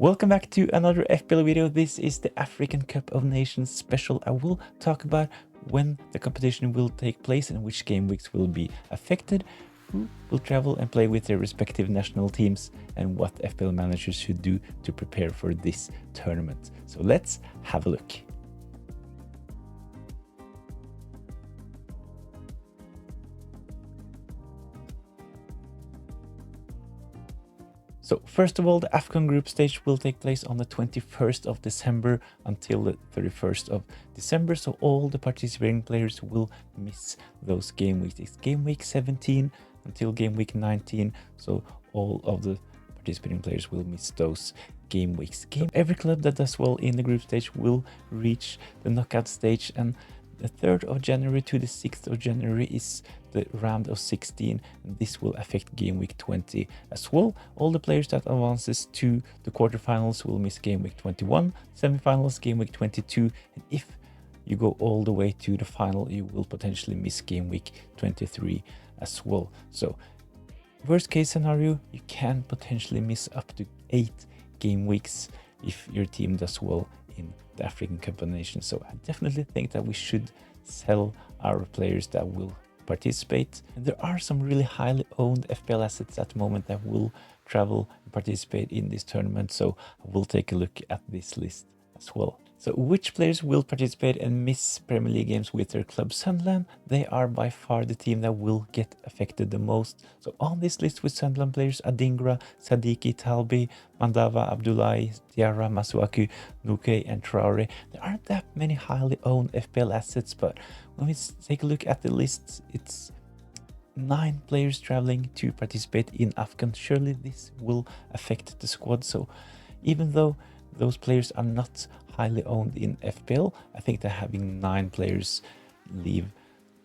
Welcome back to another FPL video. This is the African Cup of Nations special. I will talk about when the competition will take place and which game weeks will be affected, who will travel and play with their respective national teams, and what FPL managers should do to prepare for this tournament. So let's have a look. So first of all, the AFCON group stage will take place on the 21st of December until the 31st of December. So all the participating players will miss those game weeks. It's game week 17 until game week 19. So all of the participating players will miss those game weeks. Every club that does well in the group stage will reach the knockout stage, and the 3rd of January to the 6th of January is the round of 16, and this will affect game week 20 as well. All the players that advances to the quarterfinals will miss game week 21, semifinals game week 22, and if you go all the way to the final, you will potentially miss game week 23 as well. So worst case scenario, you can potentially miss up to 8 game weeks if your team does well in the African Cup of Nations. So I definitely think that we should sell our players that will participate. And there are some really highly owned FPL assets at the moment that will travel and participate in this tournament. So I will take a look at this list as well. So which players will participate and miss Premier League games with their club? Sunderland, they are by far the team that will get affected the most. So on this list with Sunderland players, Adingra, Sadiki, Talbi, Mandava, Abdullahi, Diarra, Masuaku, Nuke, and Traore. There aren't that many highly owned FPL assets, but when we take a look at the list, it's 9 players traveling to participate in AFCON. Surely this will affect the squad. So even though those players are not highly owned in FPL, I think that having 9 players leave,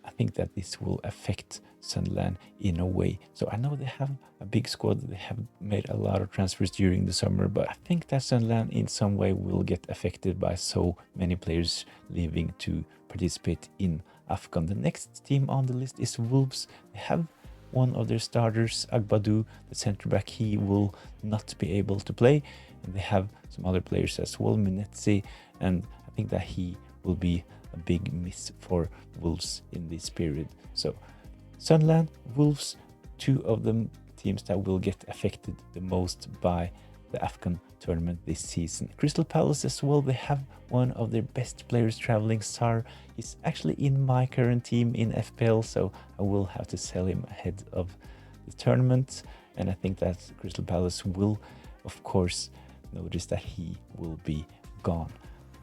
I think that this will affect Sunderland in a way. So I know they have a big squad, they have made a lot of transfers during the summer, but I think that Sunderland in some way will get affected by so many players leaving to participate in AFCON. The next team on the list is Wolves. They have one of their starters, Agbadou, the centre back. He will not be able to play, and they have some other players as well, Munetsi, and I think that he will be a big miss for Wolves in this period. So Sunderland, Wolves, 2 of the teams that will get affected the most by the AFCON tournament this season. Crystal Palace as well, they have one of their best players traveling, Sar. He's actually in my current team in FPL, so I will have to sell him ahead of the tournament, and I think that Crystal Palace will, of course, notice that he will be gone.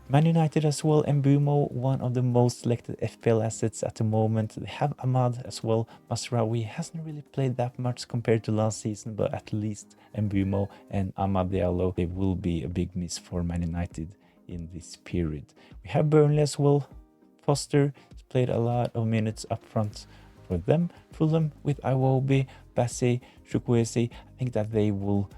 Man United as well, Mbumo, one of the most selected FPL assets at the moment. They have Ahmad as well. Masraoui hasn't really played that much compared to last season, but at least Mbumo and Amad Diallo, they will be a big miss for Man United in this period. We have Burnley as well. Foster has played a lot of minutes up front for them. Fulham with Iwobi, Bassey, Chukwueze, I think that they will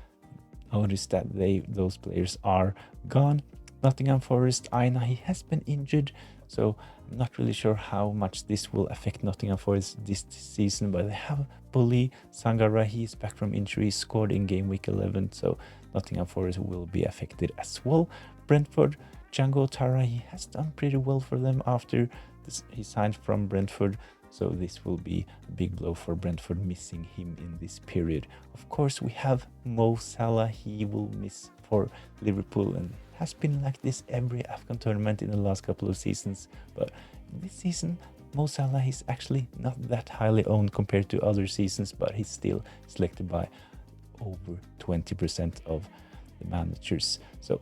notice that those players are gone. Nottingham Forest, Aina, he has been injured, so I'm not really sure how much this will affect Nottingham Forest this season, but they have Bully, Sangara, he's back from injury, scored in game week 11, so Nottingham Forest will be affected as well. Brentford, Django Tara, he has done pretty well for them after he signed from Brentford, so this will be a big blow for Brentford, missing him in this period. Of course, we have Mo Salah, he will miss for Liverpool, and has been like this every AFCON tournament in the last couple of seasons, but this season Mo Salah is actually not that highly owned compared to other seasons, but he's still selected by over 20% of the managers. So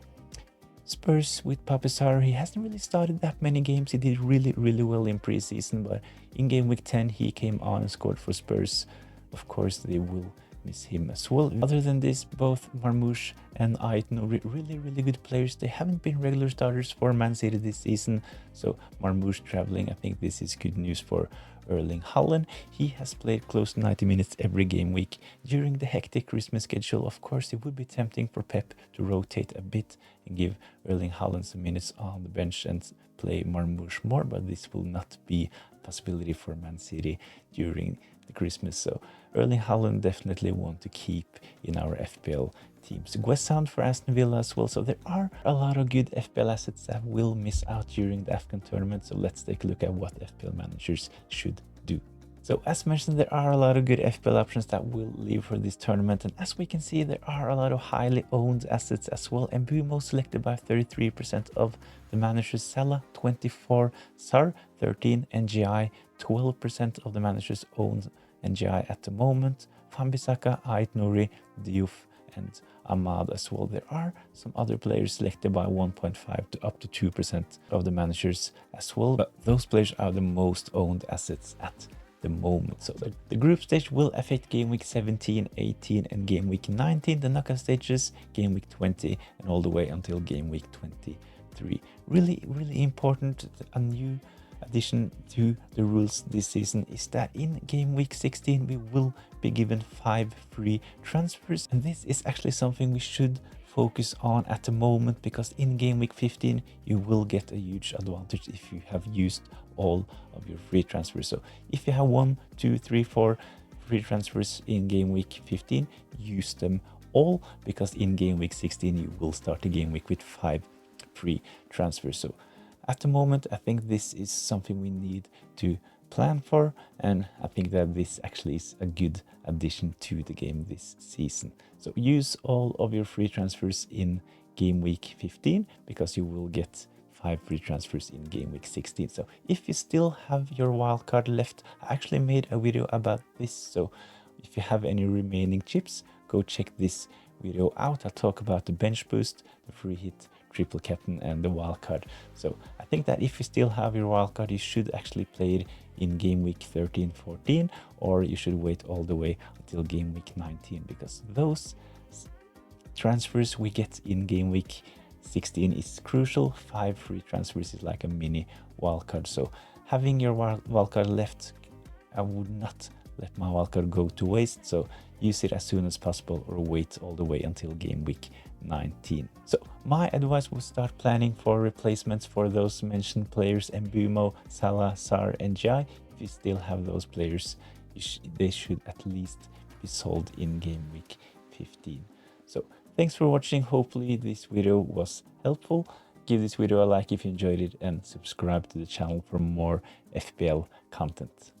Spurs with Papisar, he hasn't really started that many games. He did really well in preseason, but in game week 10 he came on and scored for Spurs. Of course they will miss him as well. Other than this, both Marmoush and Aitno, really good players. They haven't been regular starters for Man City this season, so Marmoush traveling, I think this is good news for Erling Haaland. He has played close to 90 minutes every game week during the hectic Christmas schedule. Of course, it would be tempting for Pep to rotate a bit and give Erling Haaland some minutes on the bench and play Marmoush more, but this will not be a possibility for Man City during the Christmas. So Erling Haaland definitely want to keep in our FPL teams. West Ham for Aston Villa as well. So there are a lot of good FPL assets that will miss out during the AFCON tournament. So let's take a look at what FPL managers should do. So as mentioned, there are a lot of good FPL options that will leave for this tournament. And as we can see, there are a lot of highly owned assets as well. Mbumo selected by 33% of the managers, Salah 24, Sar 13, NGI 12% of the managers owned NGI at the moment. Fambisaka, Ait Nouri, Diouf and Ahmad as well. There are some other players selected by 1.5 to up to 2% of the managers as well. But those players are the most owned assets at the moment. So the group stage will affect game week 17, 18 and game week 19, the knockout stages, game week 20 and all the way until game week 23. Really important. A new addition to the rules this season is that in game week 16 we will be given 5 free transfers, and this is actually something we should focus on at the moment, because in game week 15 you will get a huge advantage if you have used all of your free transfers. So if you have 1, 2, 3, 4 free transfers in game week 15, use them all, because in game week 16 you will start the game week with 5 free transfers. So at the moment I think this is something we need to plan for, and I think that this actually is a good addition to the game this season. So use all of your free transfers in game week 15, because you will get 5 free transfers in game week 16. So if you still have your wildcard left, I actually made a video about this. So if you have any remaining chips, go check this video out. I'll talk about the bench boost, the free hit, triple captain and the wildcard. So I think that if you still have your wildcard, you should actually play it in game week 13, 14, or you should wait all the way until game week 19, because those transfers we get in game week 16 is crucial. 5 free transfers is like a mini wildcard. So having your wildcard left, I would not let my wildcard go to waste. So use it as soon as possible, or wait all the way until game week 19. So my advice was start planning for replacements for those mentioned players, Mbumo, Salah, Sar and Jai. If you still have those players, they should at least be sold in game week 15. So thanks for watching. Hopefully this video was helpful. Give this video a like if you enjoyed it, and subscribe to the channel for more FPL content.